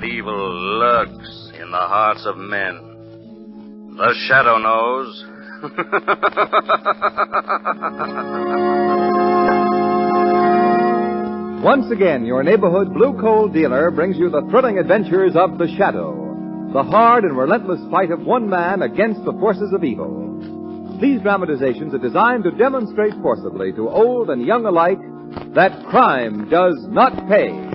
but evil lurks in the hearts of men. The shadow knows. Once again, your neighborhood blue coal dealer brings you the thrilling adventures of The Shadow, the hard and relentless fight of one man against the forces of evil. These dramatizations are designed to demonstrate forcibly to old and young alike that crime does not pay.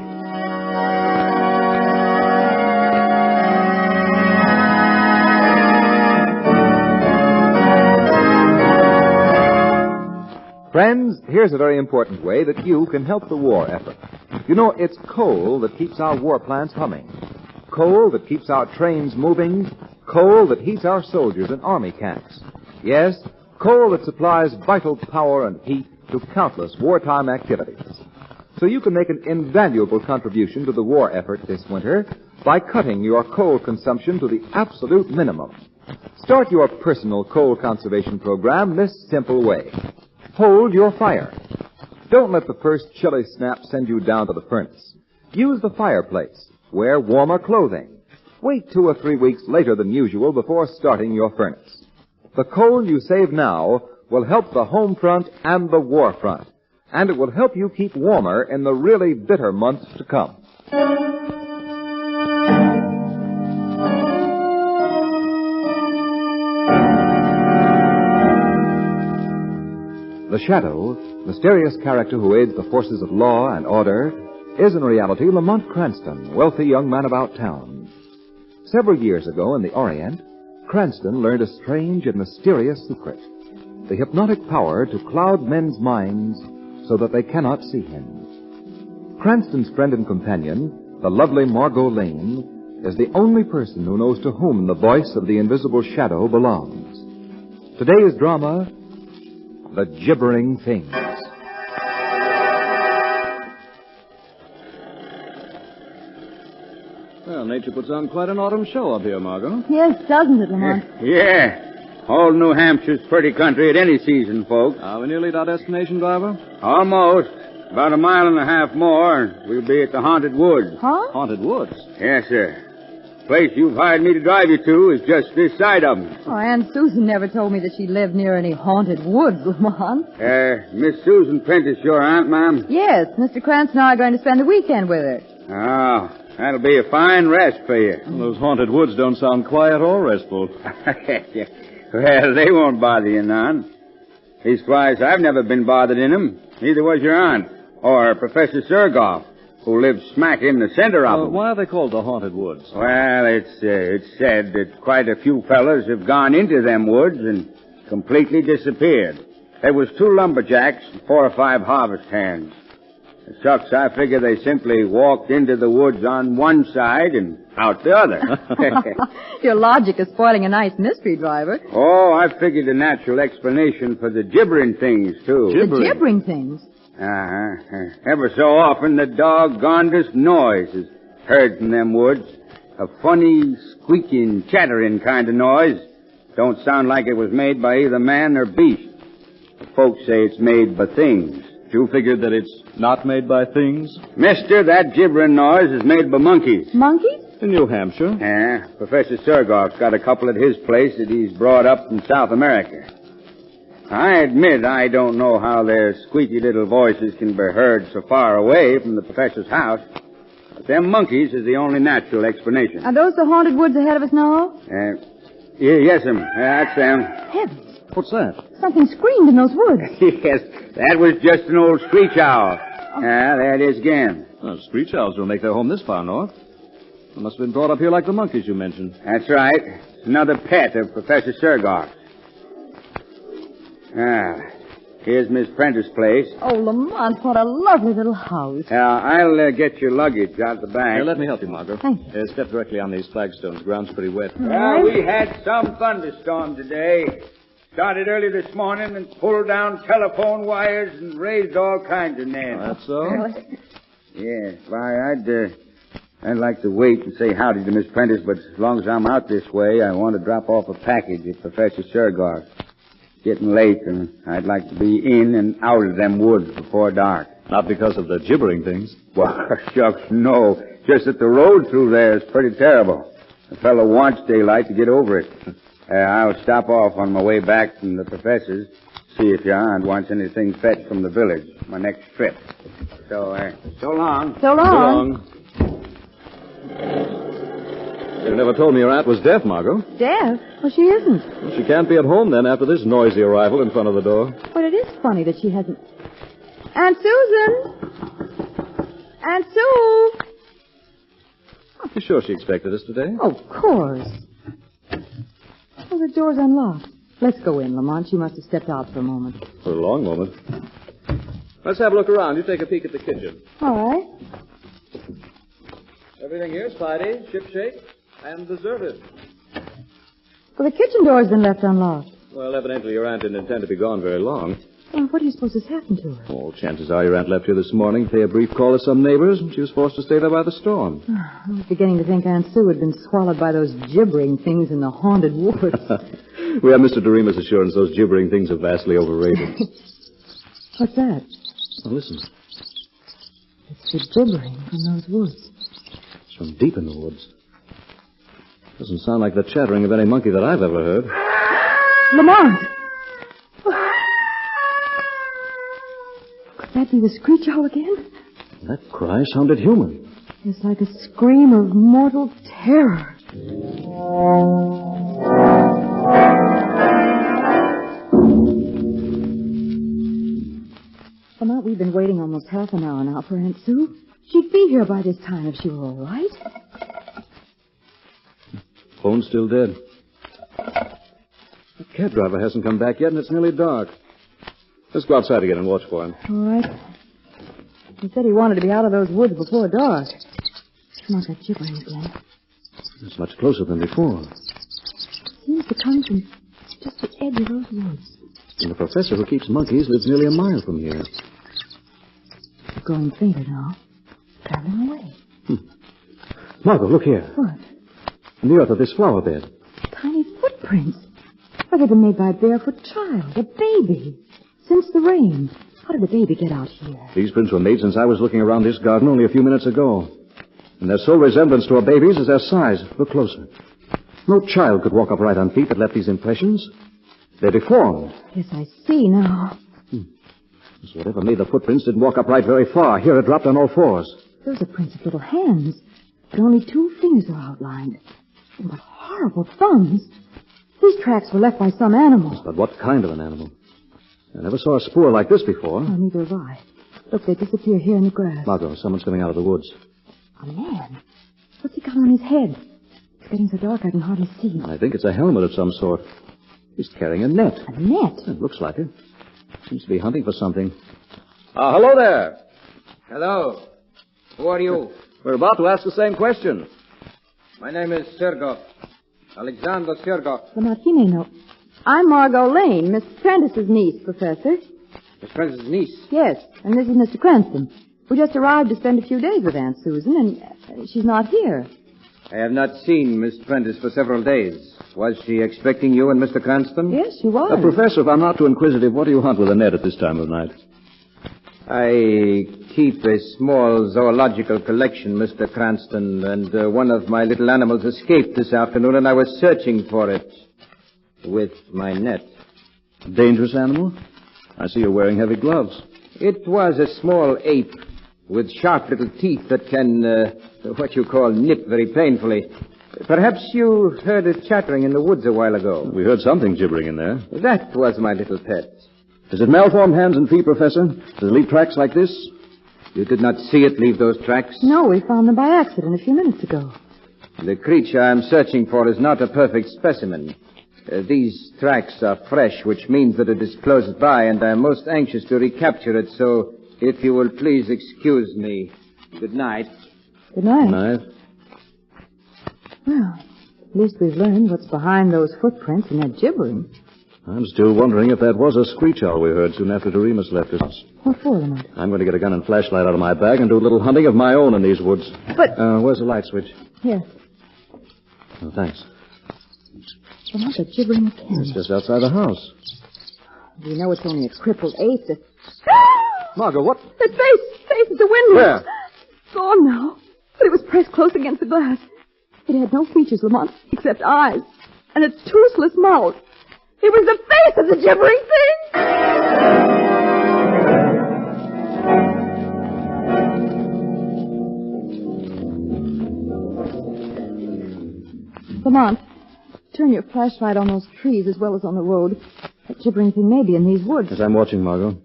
Friends, here's a very important way that you can help the war effort. You know, it's coal that keeps our war plants humming. Coal that keeps our trains moving. Coal that heats our soldiers in army camps. Yes, coal that supplies vital power and heat to countless wartime activities. So you can make an invaluable contribution to the war effort this winter by cutting your coal consumption to the absolute minimum. Start your personal coal conservation program this simple way. Hold your fire. Don't let the first chilly snap send you down to the furnace. Use the fireplace. Wear warmer clothing. Wait 2 or 3 weeks later than usual before starting your furnace. The coal you save now will help the home front and the war front, and it will help you keep warmer in the really bitter months to come. The Shadow, mysterious character who aids the forces of law and order, is in reality Lamont Cranston, wealthy young man about town. Several years ago in the Orient, Cranston learned a strange and mysterious secret, the hypnotic power to cloud men's minds so that they cannot see him. Cranston's friend and companion, the lovely Margo Lane, is the only person who knows to whom the voice of the invisible shadow belongs. Today's drama, The Gibbering Things. Well, nature puts on quite an autumn show up here, Margo. Yes, doesn't it, Lamont? Yeah. All New Hampshire's pretty country at any season, folks. Are we nearly at our destination, driver? Almost. About 1.5 miles more, and we'll be at the Haunted Woods. Huh? Haunted Woods? Yes, sir. The place you've hired me to drive you to is just this side of them. Oh, Aunt Susan never told me that she lived near any haunted woods, Lamont. Miss Susan Prentice, your aunt, ma'am? Yes, Mr. Cranston and I are going to spend the weekend with her. Oh, that'll be a fine rest for you. Well, those haunted woods don't sound quiet or restful. Well, they won't bother you none. Leastwise, I've never been bothered in them. Neither was your aunt, or Professor Sergoff, who lives smack in the center of them. Why are they called the Haunted Woods? Well, it's said that quite a few fellas have gone into them woods and completely disappeared. There was 2 lumberjacks and 4 or 5 harvest hands. Shucks, I figure they simply walked into the woods on one side and out the other. Your logic is spoiling a nice mystery, driver. Oh, I figured a natural explanation for the gibbering things, too. The gibbering things? Ever so often, the doggonedest noise is heard from them woods. A funny, squeaking, chattering kind of noise. Don't sound like it was made by either man or beast. The folks say it's made by things. You figured that it's not made by things? Mister, that gibbering noise is made by monkeys. Monkeys? In New Hampshire. Yeah, Professor Sergoff's got a couple at his place that he's brought up from South America. I admit I don't know how their squeaky little voices can be heard so far away from the professor's house, but them monkeys is the only natural explanation. Are those the haunted woods ahead of us now? Yes, that's them. Heavens. What's that? Something screamed in those woods. Yes, that was just an old screech owl. There it is again. Well, screech owls don't make their home this far north. They must have been brought up here like the monkeys you mentioned. That's right. It's another pet of Professor Sergoff. Here's Miss Prentice's place. Oh, Lamont, what a lovely little house. I'll get your luggage out the back. Here, let me help you, Margo. Thank you. Step directly on these flagstones. The ground's pretty wet. Well, we had some thunderstorm today. Started early this morning and pulled down telephone wires and raised all kinds of nails. That's so? Really? Yeah, why, I'd like to wait and say howdy to Miss Prentice, but as long as I'm out this way, I want to drop off a package at Professor Sergoff. It's getting late, and I'd like to be in and out of them woods before dark. Not because of the gibbering things. Well, shucks, no. Just that the road through there is pretty terrible. A fellow wants daylight to get over it. I'll stop off on my way back from the professor's, see if your aunt wants anything fetched from the village, my next trip. So long. So long. You never told me your aunt was deaf, Margo. Deaf? Well, she isn't. Well, she can't be at home then after this noisy arrival in front of the door. But it is funny that she hasn't... Aunt Susan! Aunt Sue! You sure she expected us today? Oh, of course. Oh, the door's unlocked. Let's go in, Lamont. She must have stepped out for a moment. For a long moment. Let's have a look around. You take a peek at the kitchen. All right. Everything here's tidy, shipshape, and deserted. Well, the kitchen door's been left unlocked. Well, evidently your aunt didn't intend to be gone very long. Well, what do you suppose has happened to her? Oh, chances are your aunt left here this morning to pay a brief call to some neighbors, and she was forced to stay there by the storm. I was beginning to think Aunt Sue had been swallowed by those gibbering things in the haunted woods. We have Mr. DeRima's assurance those gibbering things are vastly overrated. What's that? Oh, listen. It's the gibbering from those woods. It's from deep in the woods. Doesn't sound like the chattering of any monkey that I've ever heard. Lamont! Could that be the screech owl again? That cry sounded human. It's like a scream of mortal terror. Lamont, we've been waiting almost half an hour now for Aunt Sue. She'd be here by this time if she were all right. Phone's still dead. The cab driver hasn't come back yet, and it's nearly dark. Let's go outside again and watch for him. All right. He said he wanted to be out of those woods before dark. Come on, that gibbering again. It's much closer than before. Seems to come from just the edge of those woods. And the professor who keeps monkeys lives nearly a mile from here. It's growing fainter now. Traveling away. Margo, look here. What? In the earth of this flower bed. Tiny footprints. Why, they've been made by a barefoot child, a baby. Since the rain. How did the baby get out here? These prints were made since I was looking around this garden only a few minutes ago. And their sole resemblance to a baby's is their size. Look closer. No child could walk upright on feet that left these impressions. They're deformed. Yes, I see now. So whatever made the footprints didn't walk upright very far. Here it dropped on all fours. Those are prints of little hands. But only 2 fingers are outlined. And what horrible thumbs. These tracks were left by some animal. But what kind of an animal? I never saw a spoor like this before. Oh, neither have I. Look, they disappear here in the grass. Margo, someone's coming out of the woods. A man? What's he got on his head? It's getting so dark I can hardly see him. I think it's a helmet of some sort. He's carrying a net. A net? It looks like it. Seems to be hunting for something. Hello there. Hello. Who are you? We're about to ask the same question. My name is Sergoff. Alexander Sergoff. Lamont, he may know. I'm Margo Lane, Miss Prentice's niece, Professor. Miss Prentice's niece? Yes, and this is Mr. Cranston. We just arrived to spend a few days with Aunt Susan, and she's not here. I have not seen Miss Prentice for several days. Was she expecting you and Mr. Cranston? Yes, she was. Professor, if I'm not too inquisitive, what do you hunt with a net at this time of night? I keep a small zoological collection, Mr. Cranston, and one of my little animals escaped this afternoon, and I was searching for it with my net. Dangerous animal? I see you're wearing heavy gloves. It was a small ape with sharp little teeth that can, what you call, nip very painfully. Perhaps you heard it chattering in the woods a while ago. We heard something gibbering in there. That was my little pet. Is it malformed hands and feet, Professor? Does it leave tracks like this? You did not see it leave those tracks? No, we found them by accident a few minutes ago. The creature I'm searching for is not a perfect specimen. These tracks are fresh, which means that it is close by, and I'm most anxious to recapture it, so if you will please excuse me. Good night. Good night. Good night. Well, at least we've learned what's behind those footprints and that gibbering. I'm still wondering if that was a screech owl we heard soon after Doremus left his house. What for, Lamont? I'm going to get a gun and flashlight out of my bag and do a little hunting of my own in these woods. But... where's the light switch? Here. Oh, thanks. Lamont, they're gibbering again. It's just outside the house. We know it's only a crippled ape that... Margo, what? That face at the window. Where? It's gone now. but it was pressed close against the glass. It had no features, Lamont, except eyes, and a toothless mouth. It was the face of the gibbering thing. Lamont, turn your flashlight on those trees as well as on the road. That gibbering thing may be in these woods. As I'm watching, Margo.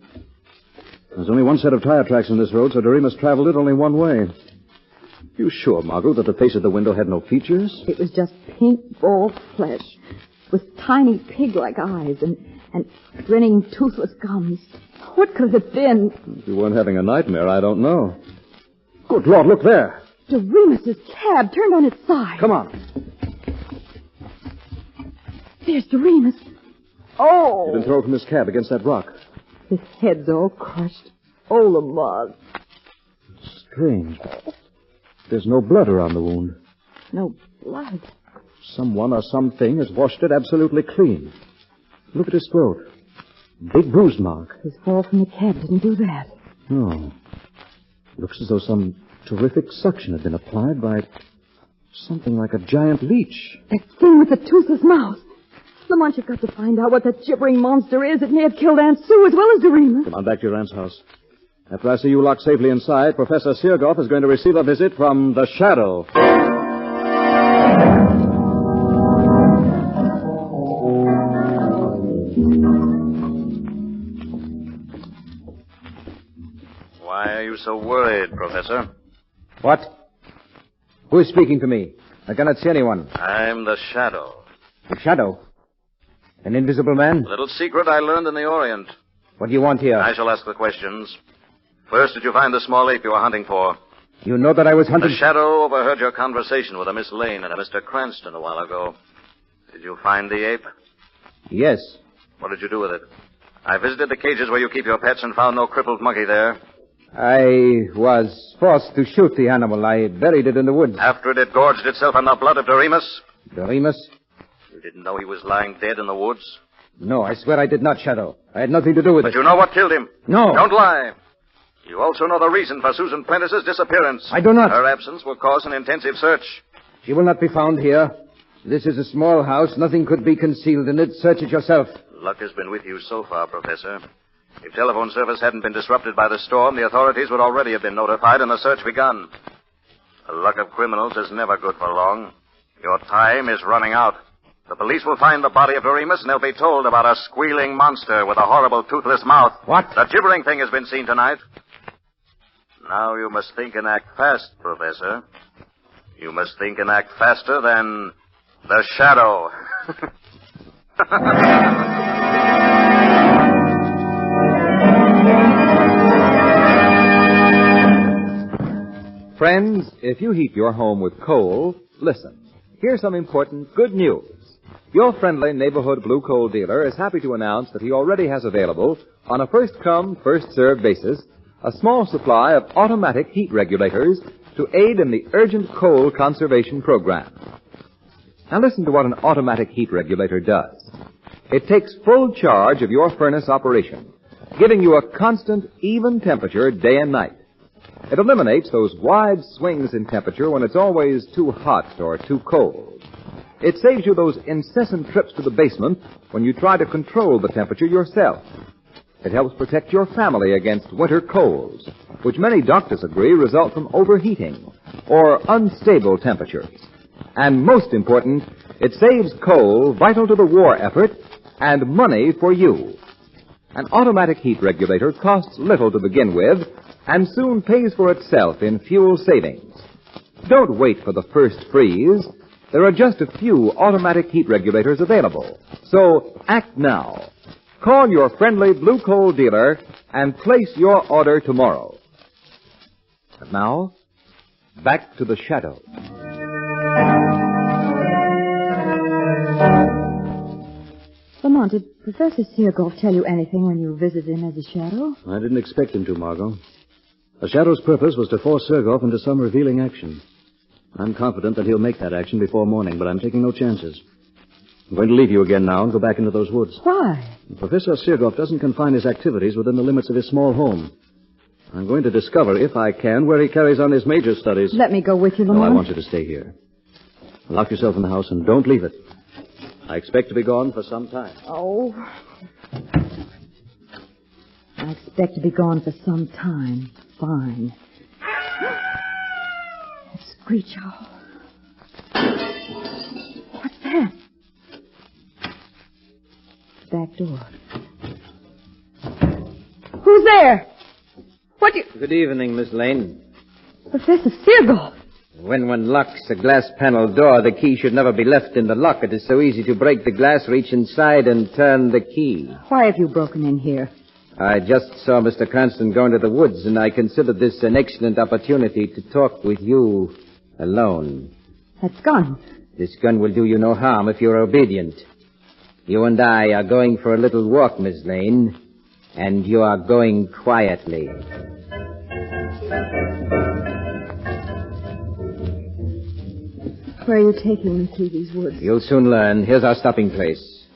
There's only one set of tire tracks in this road, so Doremus traveled it only one way. You sure, Margo, that the face of the window had no features? It was just pink, bald flesh with tiny pig-like eyes and grinning, toothless gums. What could it have been? If you weren't having a nightmare, I don't know. Good Lord, look there. Doremus's cab turned on its side. Come on. There's Doremus. Oh! He's been thrown from his cab against that rock. His head's all crushed. Oh, Lamont. Strange. There's no blood around the wound. No blood. Someone or something has washed it absolutely clean. Look at his throat. Big bruise mark. His fall from the cab didn't do that. No. Looks as though some terrific suction had been applied by something like a giant leech. That thing with the toothless mouth. Lamont, you've got to find out what that gibbering monster is. It may have killed Aunt Sue as well as Doremus. Come on back to your aunt's house. After I see you locked safely inside, Professor Sergoff is going to receive a visit from the Shadow. Why are you so worried, Professor? What? Who is speaking to me? I cannot see anyone. I'm the Shadow. The Shadow? An invisible man? A little secret I learned in the Orient. What do you want here? I shall ask the questions. First, did you find the small ape you were hunting for? You know that I was hunting... The Shadow overheard your conversation with a Miss Lane and a Mr. Cranston a while ago. Did you find the ape? Yes. What did you do with it? I visited the cages where you keep your pets and found no crippled monkey there. I was forced to shoot the animal. I buried it in the woods. After it had gorged itself on the blood of Doremus? Doremus? You didn't know he was lying dead in the woods? No, I swear I did not, Shadow. I had nothing to do with it. But you know what killed him? No. Don't lie. You also know the reason for Susan Prentice's disappearance. I do not. Her absence will cause an intensive search. She will not be found here. This is a small house. Nothing could be concealed in it. Search it yourself. Luck has been with you so far, Professor. If telephone service hadn't been disrupted by the storm, the authorities would already have been notified and the search begun. The luck of criminals is never good for long. Your time is running out. The police will find the body of Doremus, and they'll be told about a squealing monster with a horrible toothless mouth. What? The gibbering thing has been seen tonight. Now you must think and act fast, Professor. You must think and act faster than the Shadow. Friends, if you heat your home with coal, listen. Here's some important good news. Your friendly neighborhood blue coal dealer is happy to announce that he already has available, on a first-come, first-served basis, a small supply of automatic heat regulators to aid in the urgent coal conservation program. Now listen to what an automatic heat regulator does. It takes full charge of your furnace operation, giving you a constant, even temperature day and night. It eliminates those wide swings in temperature when it's always too hot or too cold. It saves you those incessant trips to the basement when you try to control the temperature yourself. It helps protect your family against winter colds, which many doctors agree result from overheating or unstable temperatures. And most important, it saves coal vital to the war effort and money for you. An automatic heat regulator costs little to begin with and soon pays for itself in fuel savings. Don't wait for the first freeze. There are just a few automatic heat regulators available. So act now. Call your friendly blue coal dealer and place your order tomorrow. And now, back to the Shadow. Lamont, did Professor Sergoff tell you anything when you visited him as a Shadow? I didn't expect him to, Margo. The Shadow's purpose was to force Sergoff into some revealing action. I'm confident that he'll make that action before morning, but I'm taking no chances. I'm going to leave you again now and go back into those woods. Why? Professor Sergoff doesn't confine his activities within the limits of his small home. I'm going to discover, if I can, where he carries on his major studies. Let me go with you, No, Lamont. I want you to stay here. Lock yourself in the house and don't leave it. I expect to be gone for some time. Oh. I expect to be gone for some time. Fine. That screech owl. What's that? Back door. Who's there? What do you... Good evening, Miss Lane. Professor Sergoff. When one locks a glass-panel door, the key should never be left in the lock. It is so easy to break the glass, reach inside, and turn the key. Why have you broken in here? I just saw Mr. Cranston go into the woods, and I considered this an excellent opportunity to talk with you alone. That gun. This gun will do you no harm if you're obedient. You and I are going for a little walk, Miss Lane, and you are going quietly. Where are you taking me through these woods? You'll soon learn. Here's our stopping place.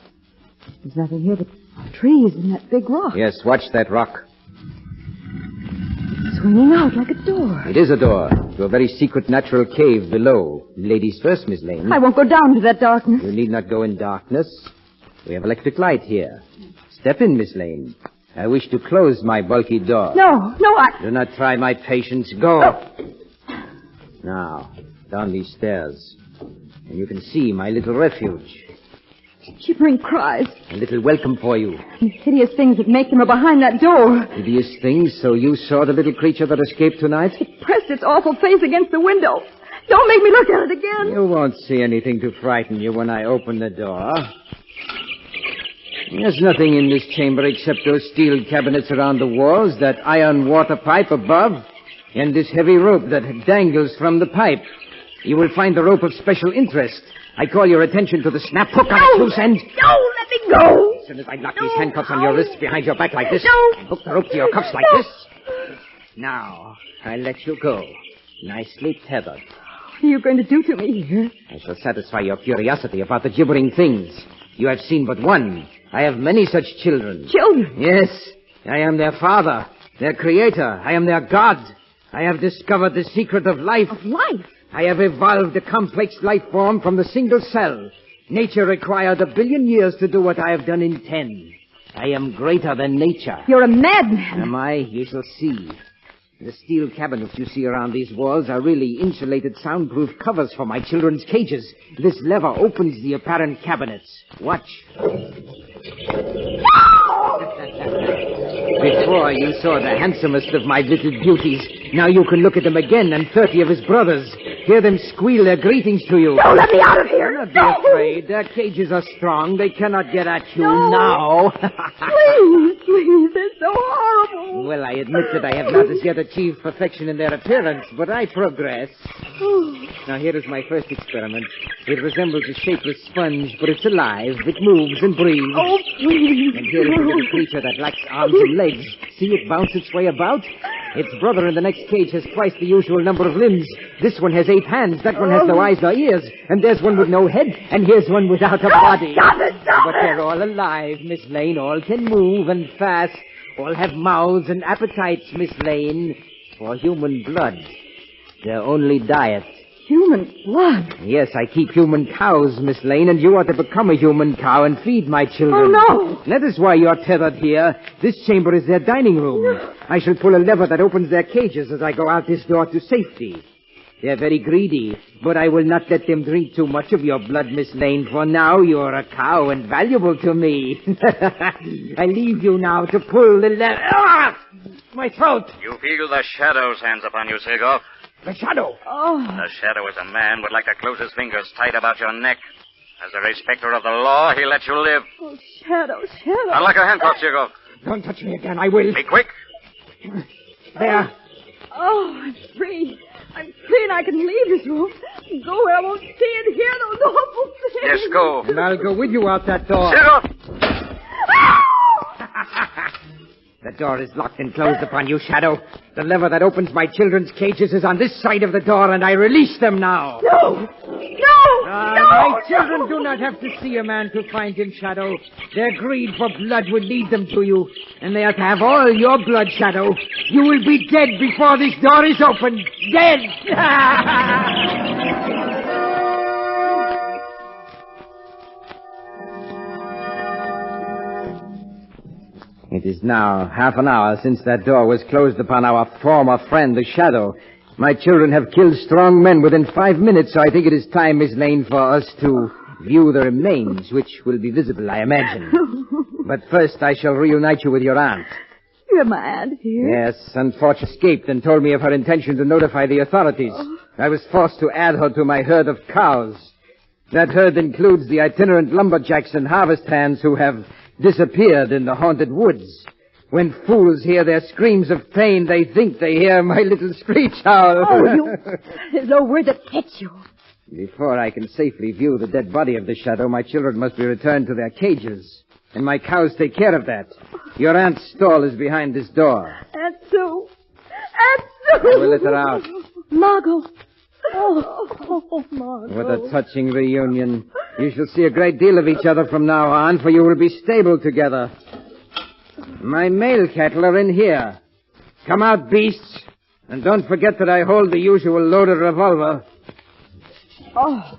There's nothing here but trees and that big rock. Yes, watch that rock. It's swinging out like a door. It is a door to a very secret natural cave below. Ladies first, Miss Lane. I won't go down to that darkness. You need not go in darkness. We have electric light here. Step in, Miss Lane. I wish to close my bulky door. No, Do not try my patience. Go. Oh. Now, down these stairs. And you can see my little refuge. Gibbering cries. A little welcome for you. The hideous things that make them are behind that door. Hideous things, so you saw the little creature that escaped tonight? It pressed its awful face against the window. Don't make me look at it again. You won't see anything to frighten you when I open the door. There's nothing in this chamber except those steel cabinets around the walls, that iron water pipe above, and this heavy rope that dangles from the pipe. You will find the rope of special interest. I call your attention to the snap hook on its loose end. No, let me go. As soon as I lock these handcuffs on your wrists behind your back like this, No. and hook the rope to your cuffs like this. Now, I let you go. Nicely tethered. What are you going to do to me here? I shall satisfy your curiosity about the gibbering things. You have seen but one. I have many such children. Children? Yes. I am their father, their creator. I am their God. I have discovered the secret of life. Of life? I have evolved a complex life form from the single cell. Nature required 1 billion years to do what I have done in 10. I am greater than nature. You're a madman. Am I? You shall see. The steel cabinets you see around these walls are really insulated soundproof covers for my children's cages. This lever opens the apparent cabinets. Watch. Before you saw the handsomest of my little beauties. Now you can look at them again and 30 of his brothers. Hear them squeal their greetings to you. No, let me out of here. Do not be afraid. Their cages are strong. They cannot get at you now. Please, they're so horrible. Well, I admit that I have not as yet achieved perfection in their appearance, but I progress. Now, here is my first experiment. It resembles a shapeless sponge, but it's alive. It moves and breathes. Oh, please. And here is a little creature that lacks arms and legs. See it bounce its way about? Its brother in the next cage has twice the usual number of limbs. This one has 8 hands. That one has no eyes nor ears. And there's one with no head. And here's one without a body. Stop it. But they're all alive, Miss Lane. All can move and fast. All have mouths and appetites, Miss Lane. For human blood. Their only diet. Human blood. Yes, I keep human cows, Miss Lane, and you ought to become a human cow and feed my children. Oh, no. That is why you're tethered here. This chamber is their dining room. I shall pull a lever that opens their cages as I go out this door to safety. They're very greedy, but I will not let them drink too much of your blood, Miss Lane, for now you're a cow and valuable to me. I leave you now to pull the lever. Ah! My throat! You feel the shadow's hands upon you, Sergoff. The shadow! Oh. The shadow is a man would like to close his fingers tight about your neck. As a respecter of the law, he lets you live. Oh, Shadow. Unlock your handcuffs, Sergoff. Don't touch me again, I will. Be quick. There. Oh, I'm free. I'm free and I can leave this room. Go where I won't see and hear those awful things. Yes, go. And I'll go with you out that door. Sergoff! The door is locked and closed upon you, Shadow. The lever that opens my children's cages is on this side of the door, and I release them now. No! My children do not have to see a man to find him, Shadow. Their greed for blood would lead them to you, and they are to have all your blood, Shadow. You will be dead before this door is opened. Dead! It is now half an hour since that door was closed upon our former friend, the Shadow. My children have killed strong men within 5 minutes, so I think it is time, Miss Lane, for us to view the remains, which will be visible, I imagine. But first I shall reunite you with your aunt. You're my aunt here? Yes, unfortunately escaped and told me of her intention to notify the authorities. I was forced to add her to my herd of cows. That herd includes the itinerant lumberjacks and harvest hands who have disappeared in the haunted woods. When fools hear their screams of pain, they think they hear my little screech owl. There's no word that gets you. Before I can safely view the dead body of the Shadow, my children must be returned to their cages. And my cows take care of that. Your aunt's stall is behind this door. Aunt Sue! Aunt Sue! I will let her out. Margo! Oh, Margo. What a touching reunion. You shall see a great deal of each other from now on, for you will be stable together. My male cattle are in here. Come out, beasts. And don't forget that I hold the usual loaded revolver. Oh,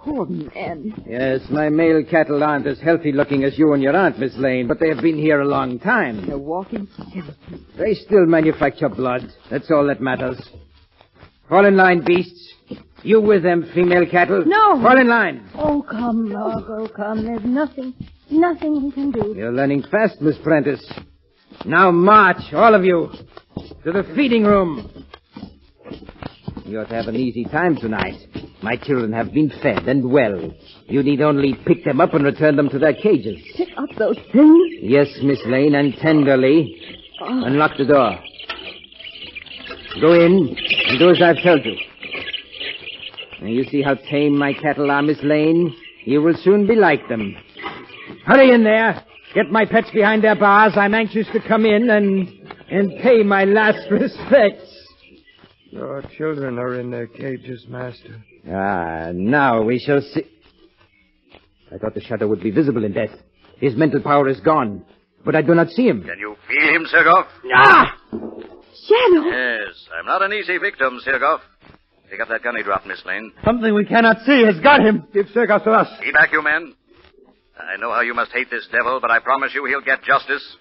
poor men. Yes, my male cattle aren't as healthy-looking as you and your aunt, Miss Lane, but they have been here a long time. They're walking skeletons. They still manufacture blood. That's all that matters. Fall in line, beasts. You with them, female cattle. No. Fall in line. Oh, come, Margo, come. There's nothing we can do. You're learning fast, Miss Prentice. Now march, all of you, to the feeding room. You ought to have an easy time tonight. My children have been fed and well. You need only pick them up and return them to their cages. Pick up those things? Yes, Miss Lane, and tenderly. Unlock the door. Go in and do as I've told you. Now, you see how tame my cattle are, Miss Lane? You will soon be like them. Hurry in there. Get my pets behind their bars. I'm anxious to come in and pay my last respects. Your children are in their cages, Master. Now we shall see. I thought the Shadow would be visible in death. His mental power is gone, but I do not see him. Can you feel him, Sergoff? Shadow! Yes, I'm not an easy victim, Sergoff. Pick up that gun he dropped, Miss Lane. Something we cannot see has got him. Give Sergoff to us. Be back, you men. I know how you must hate this devil, but I promise you he'll get justice.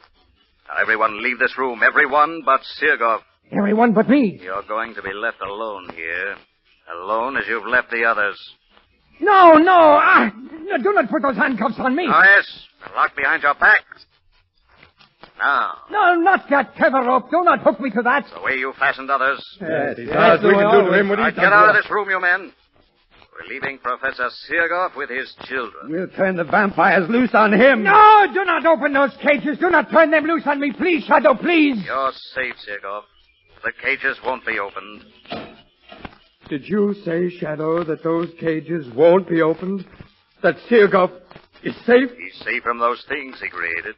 Now, everyone leave this room. Everyone but Sergoff. Everyone but me. You're going to be left alone here. Alone as you've left the others. No. Do not put those handcuffs on me. Oh, yes. Locked behind your back. Now. No, not that tether rope. Do not hook me to that. The way you fastened others. Yes, we can do to him what he's Get out of this room, you men. We're leaving Professor Sergoff with his children. We'll turn the vampires loose on him. No, do not open those cages. Do not turn them loose on me. Please, Shadow, please. You're safe, Sergoff. The cages won't be opened. Did you say, Shadow, that those cages won't be opened? That Sergoff is safe? He's safe from those things he created.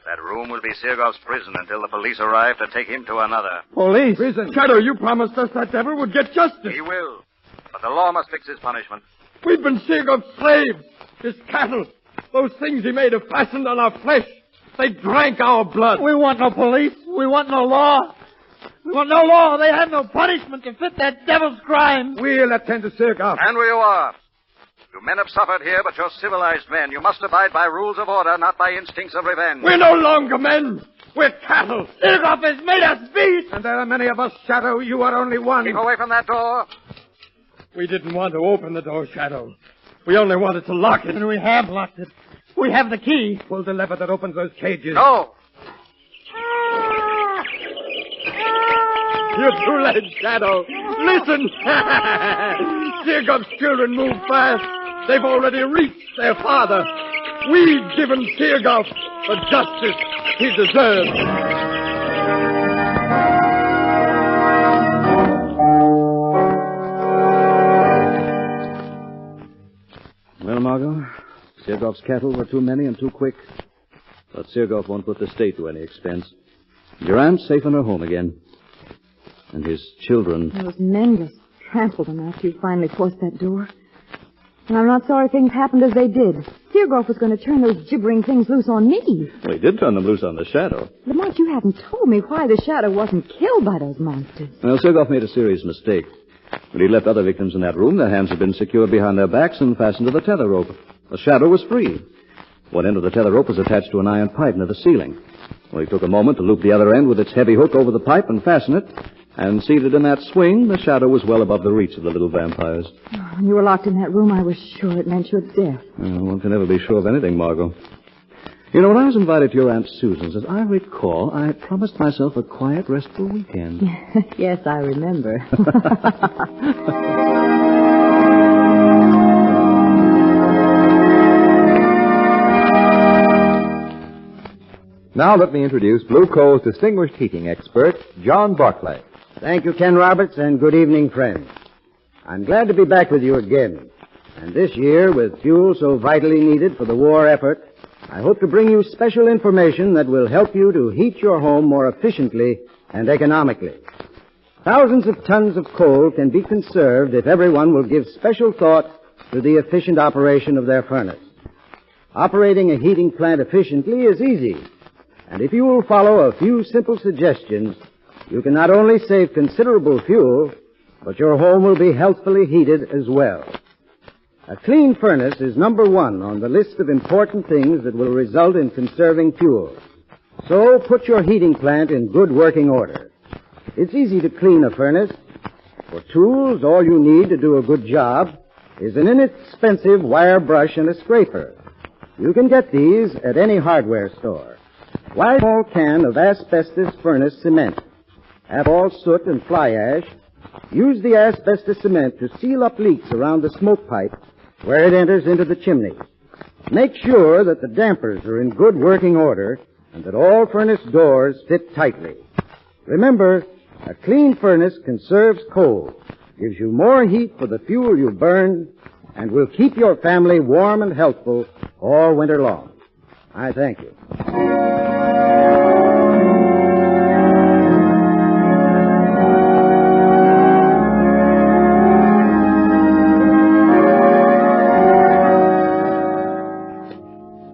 That room will be Sergoff's prison until the police arrive to take him to another. Police? Prison. Shadow, you promised us that devil would get justice. He will. But the law must fix his punishment. We've been Sergoff's slaves. His cattle. Those things he made have fastened on our flesh. They drank our blood. We want no police. We want no law. We want no law. They have no punishment to fit that devil's crime. We'll attend to Sergoff. And we are. You men have suffered here, but you're civilized men. You must abide by rules of order, not by instincts of revenge. We're no longer men. We're cattle. Sergoff has made us beasts. And there are many of us, Shadow. You are only one. Keep away from that door. We didn't want to open the door, Shadow. We only wanted to lock it. And we have locked it. We have the key. Pull the lever that opens those cages. No. You're too late, Shadow. Listen. Sergoff's children move fast. They've already reached their father. We've given Sergoff the justice he deserves. Well, Margo, Sergoff's cattle were too many and too quick. But Sergoff won't put the state to any expense. Your aunt's safe in her home again. And his children... Those men just trampled them after you finally forced that door. And I'm not sorry things happened as they did. Sergoff was going to turn those gibbering things loose on me. Well, he did turn them loose on the Shadow. Lamont, you haven't told me why the Shadow wasn't killed by those monsters. Well, Sergoff made a serious mistake. When he left other victims in that room, their hands had been secured behind their backs and fastened to the tether rope. The Shadow was free. One end of the tether rope was attached to an iron pipe near the ceiling. Well, he took a moment to loop the other end with its heavy hook over the pipe and fasten it. And seated in that swing, the Shadow was well above the reach of the little vampires. Oh, when you were locked in that room, I was sure it meant your death. One can never be sure of anything, Margo. You know, when I was invited to your Aunt Susan's, as I recall, I promised myself a quiet, restful weekend. Yes, I remember. Now let me introduce Blue Coal's distinguished heating expert, John Barclay. Thank you, Ken Roberts, and good evening, friends. I'm glad to be back with you again. And this year, with fuel so vitally needed for the war effort, I hope to bring you special information that will help you to heat your home more efficiently and economically. Thousands of tons of coal can be conserved if everyone will give special thought to the efficient operation of their furnace. Operating a heating plant efficiently is easy. And if you will follow a few simple suggestions, you can not only save considerable fuel, but your home will be healthfully heated as well. A clean furnace is number one on the list of important things that will result in conserving fuel. So put your heating plant in good working order. It's easy to clean a furnace. For tools, all you need to do a good job is an inexpensive wire brush and a scraper. You can get these at any hardware store. Buy a small can of asbestos furnace cement. Have all soot and fly ash. Use the asbestos cement to seal up leaks around the smoke pipe where it enters into the chimney. Make sure that the dampers are in good working order and that all furnace doors fit tightly. Remember, a clean furnace conserves coal, gives you more heat for the fuel you burn, and will keep your family warm and healthful all winter long. I thank you.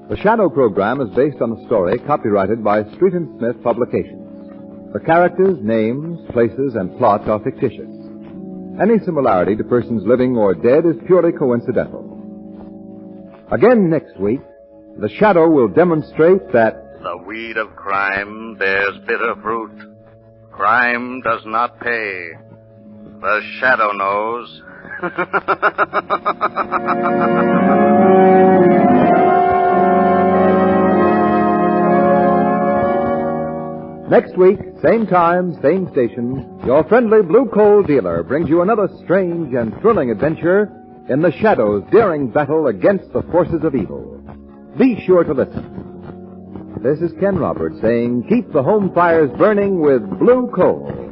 The Shadow program is based on a story copyrighted by Street & Smith Publications. The characters, names, places, and plot are fictitious. Any similarity to persons living or dead is purely coincidental. Again next week, The Shadow will demonstrate that the weed of crime bears bitter fruit. Crime does not pay. The Shadow knows. Next week, same time, same station, your friendly Blue Coal dealer brings you another strange and thrilling adventure in the Shadow's daring battle against the forces of evil. Be sure to listen. This is Ken Roberts saying keep the home fires burning with Blue Coal.